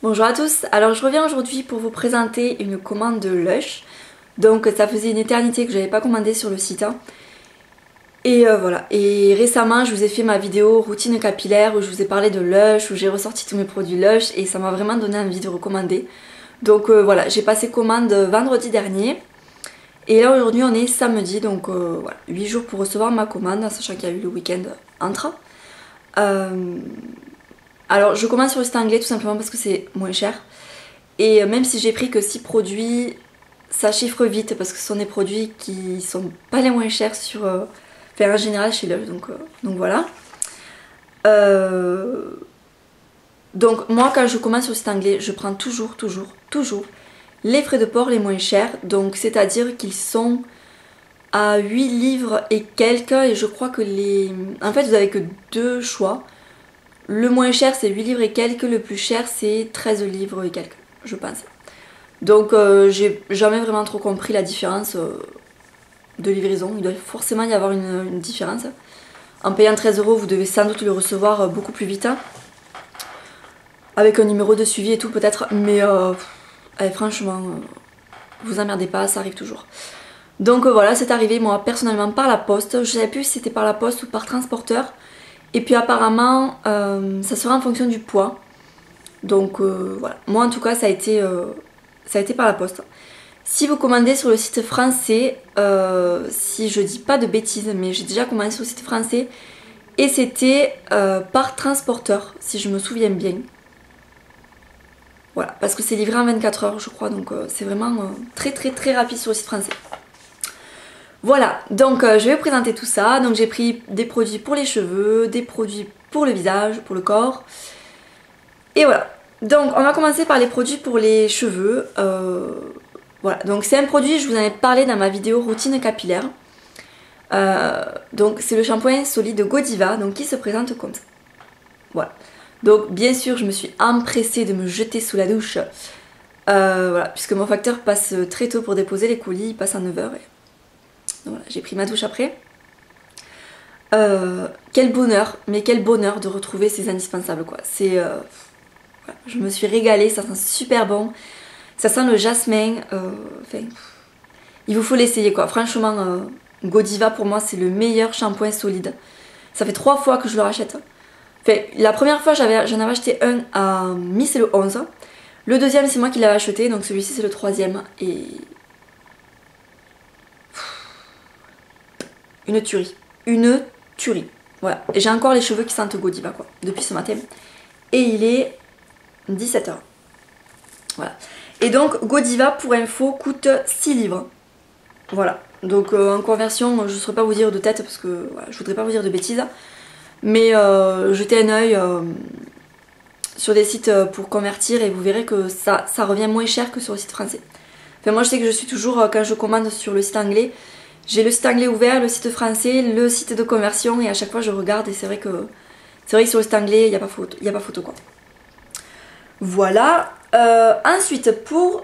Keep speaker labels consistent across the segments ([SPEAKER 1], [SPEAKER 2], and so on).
[SPEAKER 1] Bonjour à tous, alors je reviens aujourd'hui pour vous présenter une commande de Lush. Donc ça faisait une éternité que je n'avais pas commandé sur le site. Et voilà, et récemment je vous ai fait ma vidéo routine capillaire où je vous ai parlé de Lush, où j'ai ressorti tous mes produits Lush et ça m'a vraiment donné envie de recommander. Donc voilà, j'ai passé commande vendredi dernier. Et là aujourd'hui on est samedi, donc voilà, 8 jours pour recevoir ma commande, sachant qu'il y a eu le week-end entre. Alors je commence sur le site anglais tout simplement parce que c'est moins cher. Et même si j'ai pris que 6 produits, ça chiffre vite parce que ce sont des produits qui sont pas les moins chers sur... en général chez Lush, donc voilà. Donc moi quand je commence sur le site anglais, je prends toujours les frais de port les moins chers. Donc c'est-à-dire qu'ils sont à 8 livres et quelques. Et je crois que les... En fait vous avez que deux choix. Le moins cher c'est 8 livres et quelques, le plus cher c'est 13 livres et quelques, je pense. Donc j'ai jamais vraiment trop compris la différence de livraison. Il doit forcément y avoir une différence. En payant 13 € vous devez sans doute le recevoir beaucoup plus vite. Avec un numéro de suivi et tout peut-être. Mais franchement, vous emmerdez pas, ça arrive toujours. Donc voilà, c'est arrivé moi personnellement par la poste. Je savais plus si c'était par la poste ou par transporteur. Et puis apparemment ça sera en fonction du poids. Donc voilà, moi en tout cas ça a été par la poste. Si vous commandez sur le site français, si je dis pas de bêtises, mais j'ai déjà commandé sur le site français et c'était par transporteur, si je me souviens bien. Voilà, parce que c'est livré en 24 heures je crois, donc c'est vraiment très rapide sur le site français. Voilà, donc je vais vous présenter tout ça. Donc j'ai pris des produits pour les cheveux, des produits pour le visage, pour le corps. Et voilà, donc on va commencer par les produits pour les cheveux. Voilà, donc c'est un produit, je vous en ai parlé dans ma vidéo routine capillaire. Donc c'est le shampoing solide Godiva, donc qui se présente comme ça. Voilà, donc bien sûr je me suis empressée de me jeter sous la douche. Voilà, puisque mon facteur passe très tôt pour déposer les colis, il passe à 9 h. Donc voilà, j'ai pris ma douche après. Quel bonheur, mais quel bonheur de retrouver ces indispensables quoi. C'est... voilà, je me suis régalée, ça sent super bon. Ça sent le jasmin. Il vous faut l'essayer quoi. Franchement, Godiva pour moi c'est le meilleur shampoing solide. Ça fait 3 fois que je le rachète. Enfin, la première fois j'en avais acheté un à c'est le 11. Le deuxième c'est moi qui l'avais acheté, donc celui-ci c'est le 3e. Et... une tuerie. Une tuerie. Voilà. Et j'ai encore les cheveux qui sentent Godiva quoi, depuis ce matin. Et il est 17 h. Voilà. Et donc Godiva pour info coûte 6 livres. Voilà. Donc en conversion, je ne saurais pas vous dire de tête parce que voilà, je voudrais pas vous dire de bêtises. Mais jetez un œil sur des sites pour convertir et vous verrez que ça revient moins cher que sur le site français. Enfin moi je sais que je suis toujours, quand je commande sur le site anglais, j'ai le site anglais ouvert, le site français, le site de conversion et à chaque fois je regarde et c'est vrai que sur le site anglais il n'y a pas photo quoi. Voilà. Ensuite pour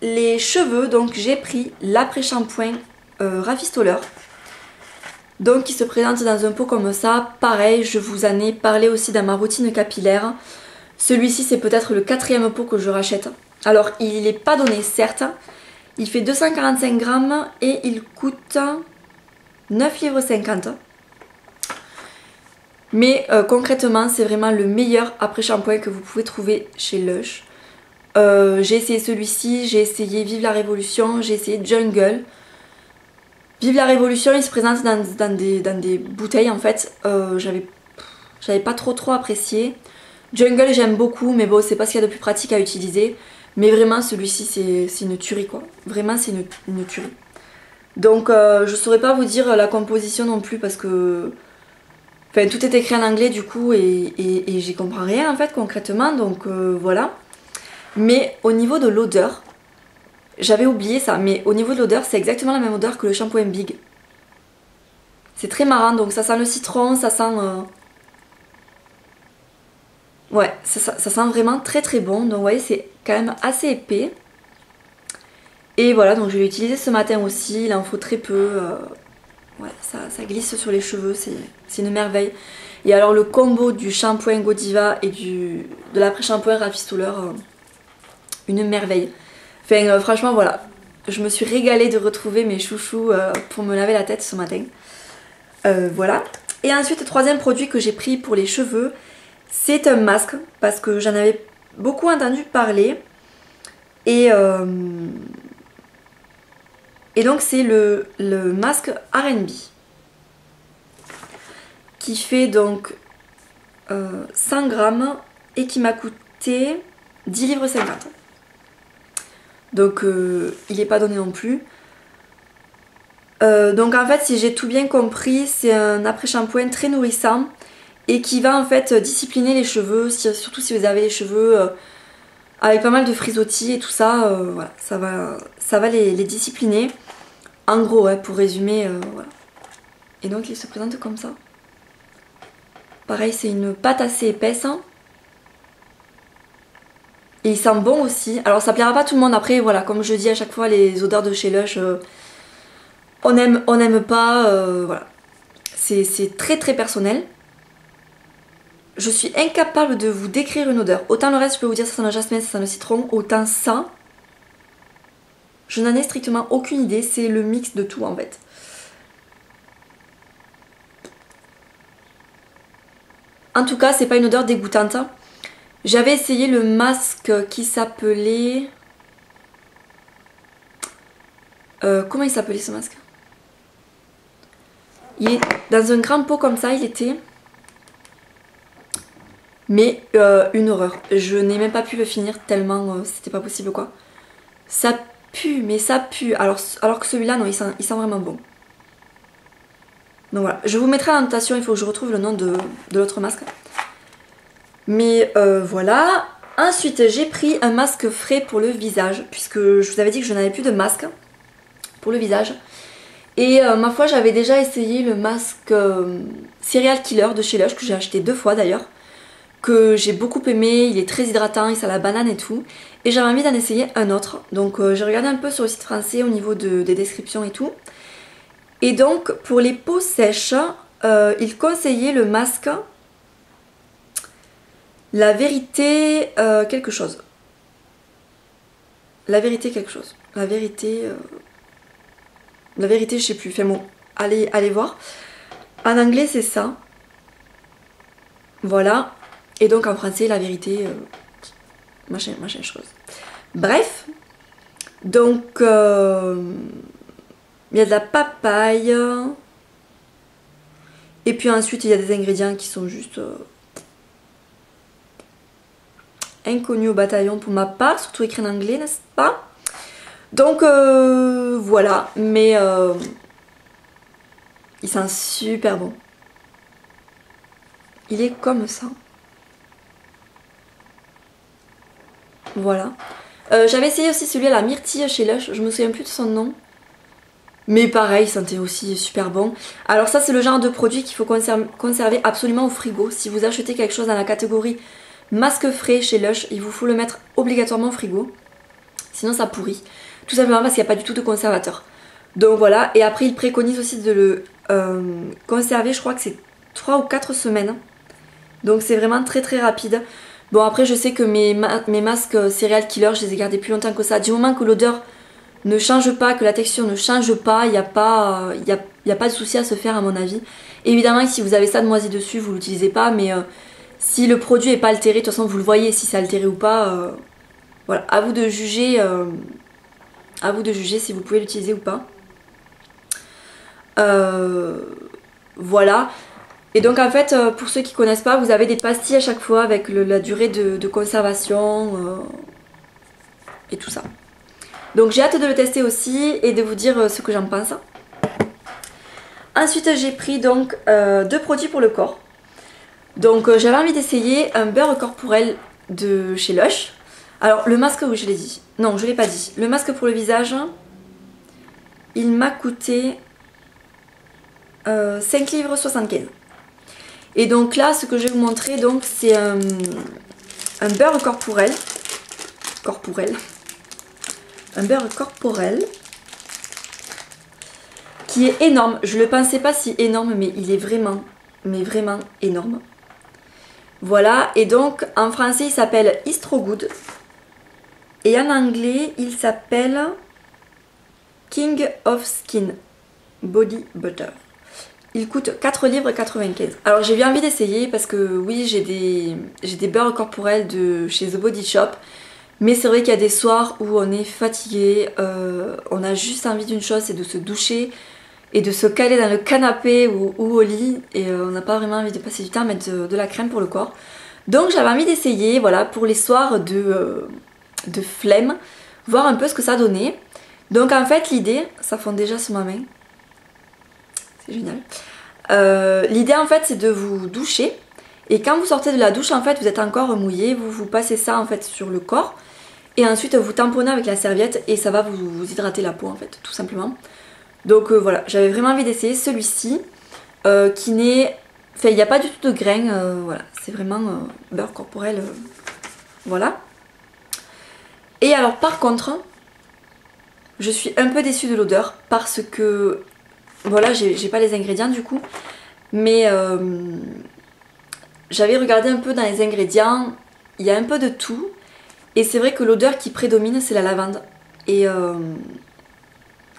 [SPEAKER 1] les cheveux, donc j'ai pris l'après-shampoing rafistoleur. Donc qui se présente dans un pot comme ça. Pareil, je vous en ai parlé aussi dans ma routine capillaire. Celui-ci c'est peut-être le 4e pot que je rachète. Alors il n'est pas donné certes. Il fait 245 grammes et il coûte 9,50 €. Mais concrètement c'est vraiment le meilleur après-shampoing que vous pouvez trouver chez Lush. J'ai essayé celui-ci, j'ai essayé Vive la Révolution, j'ai essayé Jungle. Vive la Révolution il se présente dans des bouteilles en fait. J'avais pas trop apprécié. Jungle j'aime beaucoup mais bon c'est pas ce qu'il y a de plus pratique à utiliser. Mais vraiment celui-ci c'est une tuerie quoi. Vraiment c'est une tuerie. Donc je saurais pas vous dire la composition non plus parce que... Enfin tout est écrit en anglais du coup et j'y comprends rien en fait concrètement. Donc voilà. Mais au niveau de l'odeur, j'avais oublié ça, mais au niveau de l'odeur c'est exactement la même odeur que le shampoing Big. C'est très marrant, donc ça sent le citron, ça sent... Ouais, ça sent vraiment très bon, donc vous voyez c'est quand même assez épais. Et voilà, donc je l'ai utilisé ce matin aussi, il en faut très peu. Ouais, ça glisse sur les cheveux, c'est une merveille. Et alors le combo du shampoing Godiva et de l'après-shampoing Ravistoller, une merveille. Enfin franchement voilà, je me suis régalée de retrouver mes chouchous pour me laver la tête ce matin. Voilà. Et ensuite, troisième produit que j'ai pris pour les cheveux, c'est un masque parce que j'en avais beaucoup entendu parler. Et donc c'est le masque R&B qui fait donc 100 grammes et qui m'a coûté 10 livres 50. Donc il n'est pas donné non plus. Donc en fait, si j'ai tout bien compris, c'est un après-shampoing très nourrissant et qui va en fait discipliner les cheveux, surtout si vous avez les cheveux avec pas mal de frisottis et tout ça, voilà, ça va les discipliner. En gros, ouais, pour résumer, voilà. Et donc il se présente comme ça. Pareil, c'est une pâte assez épaisse. Et il sent bon aussi. Alors ça plaira pas à tout le monde après, voilà, comme je dis à chaque fois, les odeurs de chez Lush, on n'aime pas, voilà. C'est très très personnel. Je suis incapable de vous décrire une odeur. Autant le reste, je peux vous dire ça sent le jasmin, ça sent le citron. Autant ça, je n'en ai strictement aucune idée. C'est le mix de tout en fait. En tout cas, c'est pas une odeur dégoûtante. J'avais essayé le masque qui s'appelait... comment il s'appelait ce masque? Il est dans un grand pot comme ça, il était... Mais une horreur. Je n'ai même pas pu le finir tellement c'était pas possible quoi. Ça pue, mais ça pue. Alors que celui-là, non, il sent vraiment bon. Donc voilà. Je vous mettrai en notation, il faut que je retrouve le nom de l'autre masque. Mais voilà. Ensuite, j'ai pris un masque frais pour le visage. Puisque je vous avais dit que je n'avais plus de masque pour le visage. Et ma foi, j'avais déjà essayé le masque Serial Killer de chez Lush, que j'ai acheté 2 fois d'ailleurs. Que j'ai beaucoup aimé, il est très hydratant, il sent la banane et tout. Et j'avais envie d'en essayer un autre. Donc j'ai regardé un peu sur le site français au niveau des descriptions et tout. Et donc pour les peaux sèches, il conseillait le masque La Vérité quelque chose. La Vérité quelque chose. La Vérité, je sais plus. Enfin bon, allez voir. En anglais c'est ça. Voilà. Et donc en français, La Vérité, machin chose. Bref, donc il y a de la papaye. Et puis ensuite, il y a des ingrédients qui sont juste inconnus au bataillon pour ma part, surtout écrit en anglais, n'est-ce pas? Donc voilà, mais il sent super bon. Il est comme ça. Voilà. J'avais essayé aussi celui à la myrtille chez Lush, je me souviens plus de son nom. Mais pareil, il sentait aussi super bon. Alors ça c'est le genre de produit qu'il faut conserver absolument au frigo. Si vous achetez quelque chose dans la catégorie masque frais chez Lush, il vous faut le mettre obligatoirement au frigo. Sinon ça pourrit. Tout simplement parce qu'il n'y a pas du tout de conservateur. Donc voilà, et après il préconise aussi de le conserver, je crois que c'est 3 ou 4 semaines. Donc c'est vraiment très très rapide. Bon après je sais que mes masques Serial Killer, je les ai gardés plus longtemps que ça. Du moment que l'odeur ne change pas, que la texture ne change pas, il n'y a pas de souci à se faire à mon avis. Évidemment si vous avez ça de moisi dessus, vous ne l'utilisez pas, mais si le produit n'est pas altéré, de toute façon vous le voyez si c'est altéré ou pas. Voilà, à vous de juger si vous pouvez l'utiliser ou pas. Voilà. Et donc en fait, pour ceux qui connaissent pas, vous avez des pastilles à chaque fois avec la durée de conservation et tout ça. Donc j'ai hâte de le tester aussi et de vous dire ce que j'en pense. Ensuite j'ai pris donc 2 produits pour le corps. Donc j'avais envie d'essayer un beurre corporel de chez Lush. Alors le masque, oui je l'ai dit. Non je l'ai pas dit. Le masque pour le visage, il m'a coûté 5 livres 75. Et donc là, ce que je vais vous montrer, donc c'est un beurre corporel. Un beurre corporel qui est énorme. Je ne le pensais pas si énorme, mais il est vraiment mais vraiment énorme. Voilà, et donc en français il s'appelle Istro Good. Et en anglais il s'appelle King of Skin Body Butter. Il coûte 4 livres 95. Alors j'ai eu envie d'essayer parce que oui, j'ai des beurres corporels de chez The Body Shop. Mais c'est vrai qu'il y a des soirs où on est fatigué, on a juste envie d'une chose, c'est de se doucher et de se caler dans le canapé ou au lit. Et on n'a pas vraiment envie de passer du temps à mettre de la crème pour le corps. Donc j'avais envie d'essayer, voilà, pour les soirs de flemme, voir un peu ce que ça donnait. Donc en fait l'idée, ça fond déjà sur ma main. C'est génial. L'idée en fait c'est de vous doucher et quand vous sortez de la douche en fait vous êtes encore mouillé, vous passez ça en fait sur le corps et ensuite vous tamponnez avec la serviette et ça va vous hydrater la peau en fait tout simplement. Donc voilà, j'avais vraiment envie d'essayer celui-ci qui n'est... Enfin il n'y a pas du tout de grains, voilà, c'est vraiment beurre corporel, voilà. Et alors par contre, je suis un peu déçue de l'odeur parce que... Voilà, j'ai pas les ingrédients du coup, mais j'avais regardé un peu dans les ingrédients, il y a un peu de tout, et c'est vrai que l'odeur qui prédomine c'est la lavande, et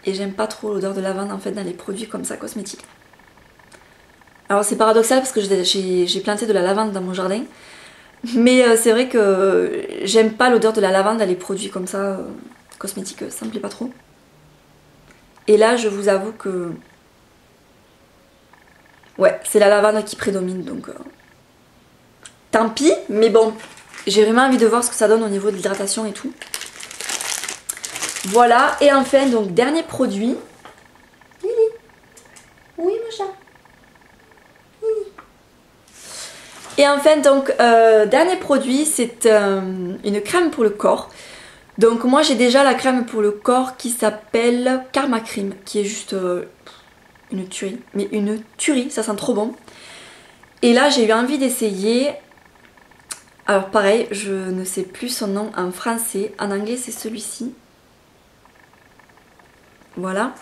[SPEAKER 1] j'aime pas trop l'odeur de lavande en fait dans les produits comme ça cosmétiques. Alors c'est paradoxal parce que j'ai planté de la lavande dans mon jardin, mais c'est vrai que j'aime pas l'odeur de la lavande dans les produits comme ça cosmétiques, ça me plaît pas trop. Et là je vous avoue que... Ouais, c'est la lavande qui prédomine, donc tant pis, mais bon, j'ai vraiment envie de voir ce que ça donne au niveau de l'hydratation et tout. Voilà, et enfin, donc, dernier produit. Lily. Oui, mon chat. Lily. Et enfin, donc, dernier produit, c'est une crème pour le corps. Donc, moi, j'ai déjà la crème pour le corps qui s'appelle Karma Cream, qui est juste... une tuerie, mais une tuerie, ça sent trop bon. Et là j'ai eu envie d'essayer, alors pareil, je ne sais plus son nom en français, en anglais c'est celui-ci. Voilà.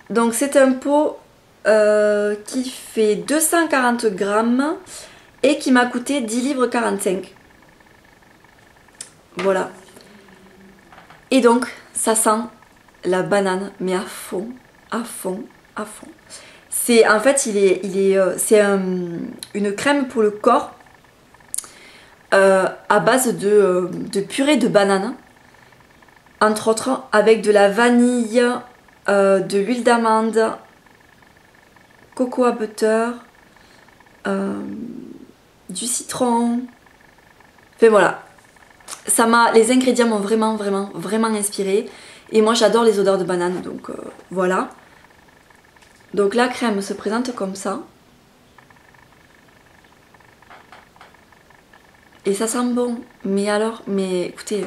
[SPEAKER 1] Donc c'est un pot qui fait 240 grammes et qui m'a coûté 10 livres 45. Voilà. Et donc ça sent la banane, mais à fond, à fond. À fond. C'est en fait c'est une crème pour le corps à base de purée de banane, entre autres avec de la vanille, de l'huile d'amande, cocoa butter, du citron. Enfin voilà, les ingrédients m'ont vraiment inspiré et moi j'adore les odeurs de banane, donc voilà. Donc la crème se présente comme ça. Et ça sent bon. Mais alors, mais écoutez...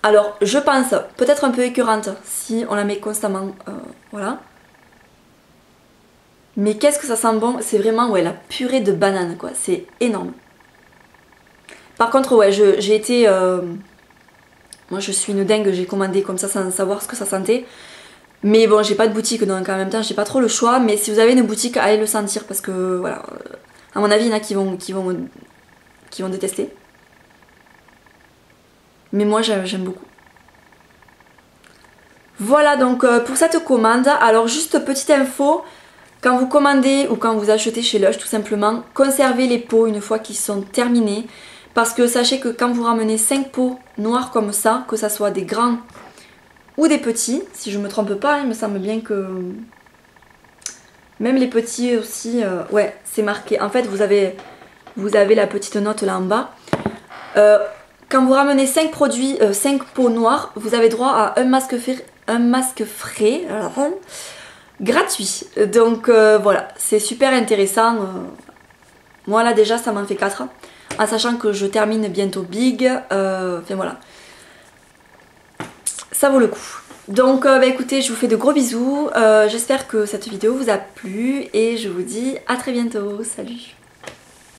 [SPEAKER 1] Alors je pense peut-être un peu écœurante si on la met constamment. Voilà. Mais qu'est-ce que ça sent bon. C'est vraiment ouais, la purée de banane quoi. C'est énorme. Par contre ouais, j'ai été... moi je suis une dingue, j'ai commandé comme ça sans savoir ce que ça sentait. Mais bon, j'ai pas de boutique donc en même temps j'ai pas trop le choix. Mais si vous avez une boutique, allez le sentir parce que voilà, à mon avis il y en a qui vont détester. Mais moi j'aime beaucoup. Voilà donc pour cette commande. Alors juste petite info, quand vous commandez ou quand vous achetez chez Lush tout simplement, conservez les pots une fois qu'ils sont terminés. Parce que sachez que quand vous ramenez 5 pots noirs comme ça, que ça soit des grands ou des petits, si je me trompe pas, il me semble bien que même les petits aussi, ouais c'est marqué. En fait vous avez la petite note là en bas. Quand vous ramenez 5 produits, 5 pots noirs, vous avez droit à un masque frais gratuit. Donc voilà, c'est super intéressant. Moi là déjà ça m'en fait 4. En sachant que je termine bientôt Big. Enfin voilà. Ça vaut le coup. Donc bah, écoutez, je vous fais de gros bisous. J'espère que cette vidéo vous a plu et je vous dis à très bientôt. Salut!